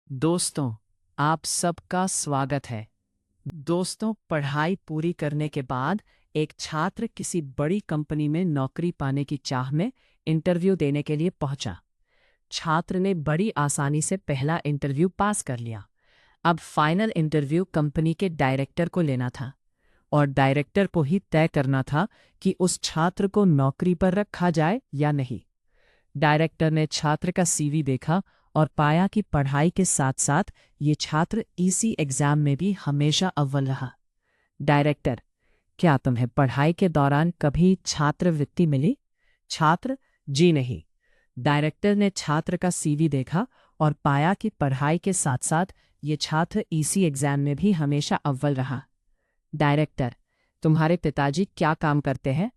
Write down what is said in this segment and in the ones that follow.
दोस्तों, आप सबका स्वागत है। दोस्तों, पढ़ाई पूरी करने के बाद एक छात्र किसी बड़ी कंपनी में नौकरी पाने की चाह में इंटरव्यू देने के लिए पहुंचा। छात्र ने बड़ी आसानी से पहला इंटरव्यू पास कर लिया। अब फाइनल इंटरव्यू कंपनी के डायरेक्टर को लेना था और डायरेक्टर को ही तय करना था कि उस छात्र को नौकरी पर रखा जाए या नहीं। डायरेक्टर ने छात्र का सीवी देखा और पाया कि पढ़ाई के साथ साथ ये छात्र इसी एग्जाम में भी हमेशा अव्वल रहा। डायरेक्टर, क्या तुम्हें पढ़ाई के दौरान कभी छात्रवृत्ति मिली? छात्र, जी नहीं। डायरेक्टर ने छात्र का सीवी देखा और पाया कि पढ़ाई के साथ साथ ये छात्र इसी एग्जाम में भी हमेशा अव्वल रहा। डायरेक्टर, तुम्हारे पिताजी क्या काम करते हैं?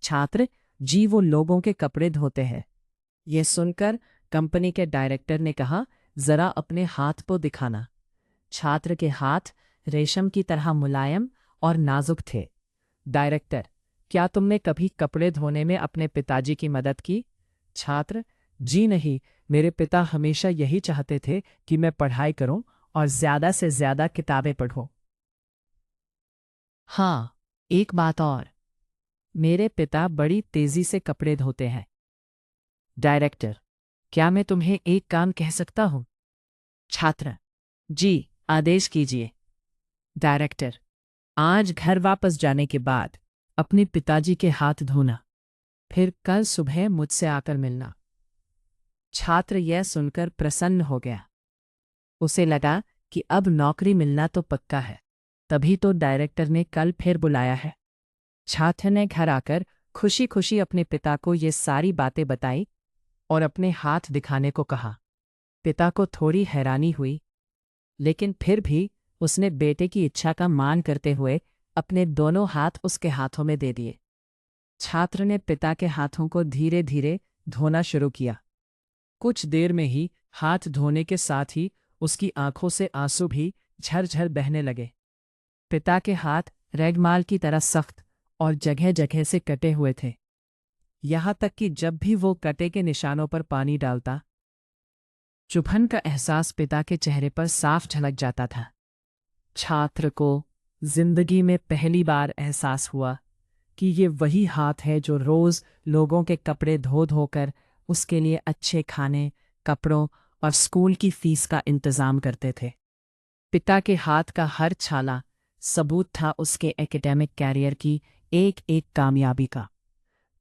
छात्र, जी वो लोगों के कपड़े धोते हैं। ये सुनकर कंपनी के डायरेक्टर ने कहा, जरा अपने हाथ को दिखाना। छात्र के हाथ रेशम की तरह मुलायम और नाजुक थे। डायरेक्टर, क्या तुमने कभी कपड़े धोने में अपने पिताजी की मदद की? छात्र, जी नहीं, मेरे पिता हमेशा यही चाहते थे कि मैं पढ़ाई करूं और ज्यादा से ज्यादा किताबें पढ़ूं। हाँ, एक बात और, मेरे पिता बड़ी तेजी से कपड़े धोते हैं। डायरेक्टर, क्या मैं तुम्हें एक काम कह सकता हूं? छात्र, जी, आदेश कीजिए। डायरेक्टर, आज घर वापस जाने के बाद अपने पिताजी के हाथ धोना, फिर कल सुबह मुझसे आकर मिलना। छात्र यह सुनकर प्रसन्न हो गया। उसे लगा कि अब नौकरी मिलना तो पक्का है, तभी तो डायरेक्टर ने कल फिर बुलाया है। छात्र ने घर आकर खुशी खुशी अपने पिता को ये सारी बातें बताई और अपने हाथ दिखाने को कहा। पिता को थोड़ी हैरानी हुई, लेकिन फिर भी उसने बेटे की इच्छा का मान करते हुए अपने दोनों हाथ उसके हाथों में दे दिए। छात्र ने पिता के हाथों को धीरे धीरे धोना शुरू किया। कुछ देर में ही हाथ धोने के साथ ही उसकी आंखों से आंसू भी झरझर बहने लगे। पिता के हाथ रेगमाल की तरह सख्त और जगह जगह से कटे हुए थे, यहाँ तक कि जब भी वो कटे के निशानों पर पानी डालता, चुभन का एहसास पिता के चेहरे पर साफ झलक जाता था। छात्र को जिंदगी में पहली बार एहसास हुआ कि ये वही हाथ है जो रोज लोगों के कपड़े धो धोकर उसके लिए अच्छे खाने, कपड़ों और स्कूल की फीस का इंतजाम करते थे। पिता के हाथ का हर छाला सबूत था उसके एकेडमिक कैरियर की एक एक कामयाबी का।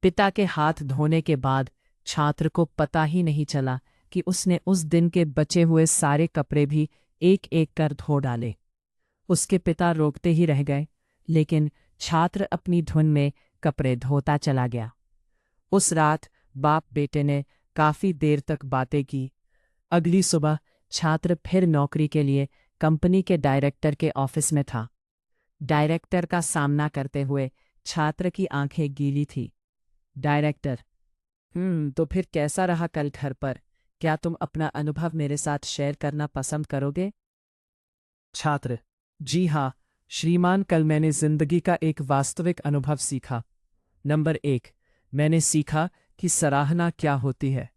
पिता के हाथ धोने के बाद छात्र को पता ही नहीं चला कि उसने उस दिन के बचे हुए सारे कपड़े भी एक एक कर धो डाले। उसके पिता रोकते ही रह गए, लेकिन छात्र अपनी धुन में कपड़े धोता चला गया। उस रात बाप बेटे ने काफी देर तक बातें की। अगली सुबह छात्र फिर नौकरी के लिए कंपनी के डायरेक्टर के ऑफिस में था। डायरेक्टर का सामना करते हुए छात्र की आंखें गीली थी। डायरेक्टर, तो फिर कैसा रहा कल घर पर? क्या तुम अपना अनुभव मेरे साथ शेयर करना पसंद करोगे? छात्र, जी हाँ श्रीमान, कल मैंने जिंदगी का एक वास्तविक अनुभव सीखा। नंबर 1, मैंने सीखा कि सराहना क्या होती है।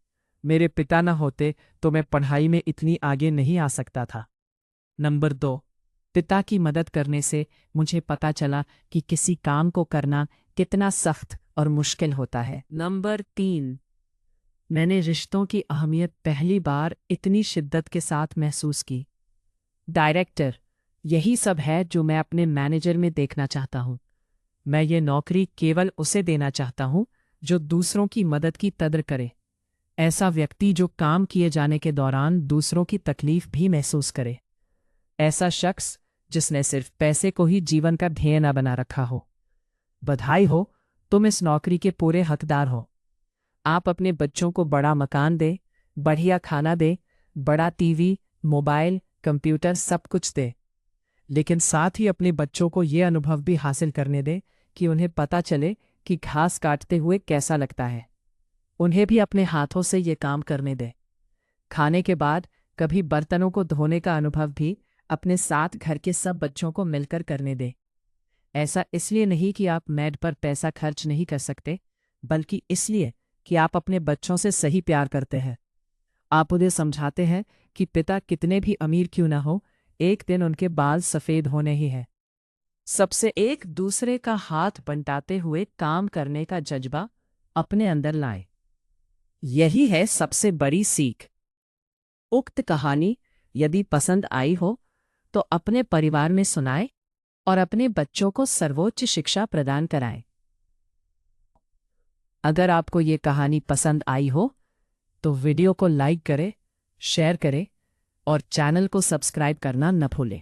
मेरे पिता न होते तो मैं पढ़ाई में इतनी आगे नहीं आ सकता था। नंबर 2, पिता की मदद करने से मुझे पता चला कि किसी काम को करना कितना सख्त और मुश्किल होता है। नंबर 3, मैंने रिश्तों की अहमियत पहली बार इतनी शिद्दत के साथ महसूस की। डायरेक्टर, यही सब है जो मैं अपने मैनेजर में देखना चाहता हूँ। मैं ये नौकरी केवल उसे देना चाहता हूँ जो दूसरों की मदद की कद्र करे। ऐसा व्यक्ति जो काम किए जाने के दौरान दूसरों की तकलीफ भी महसूस करे। ऐसा शख्स जिसने सिर्फ पैसे को ही जीवन का ध्येय न बना रखा हो। बधाई हो, तुम इस नौकरी के पूरे हकदार हो। आप अपने बच्चों को बड़ा मकान दे, बढ़िया खाना दे, बड़ा टीवी, मोबाइल, कंप्यूटर सब कुछ दे, लेकिन साथ ही अपने बच्चों को ये अनुभव भी हासिल करने दे कि उन्हें पता चले कि घास काटते हुए कैसा लगता है। उन्हें भी अपने हाथों से ये काम करने दे। खाने के बाद कभी बर्तनों को धोने का अनुभव भी अपने साथ घर के सब बच्चों को मिलकर करने दे। ऐसा इसलिए नहीं कि आप मैड पर पैसा खर्च नहीं कर सकते, बल्कि इसलिए कि आप अपने बच्चों से सही प्यार करते हैं। आप उन्हें समझाते हैं कि पिता कितने भी अमीर क्यों ना हो, एक दिन उनके बाल सफ़ेद होने ही हैं। सबसे एक दूसरे का हाथ बंटाते हुए काम करने का जज्बा अपने अंदर लाए। यही है सबसे बड़ी सीख। उक्त कहानी यदि पसंद आई हो तो अपने परिवार में सुनाएं और अपने बच्चों को सर्वोच्च शिक्षा प्रदान कराएं। अगर आपको ये कहानी पसंद आई हो तो वीडियो को लाइक करें, शेयर करें और चैनल को सब्सक्राइब करना न भूलें।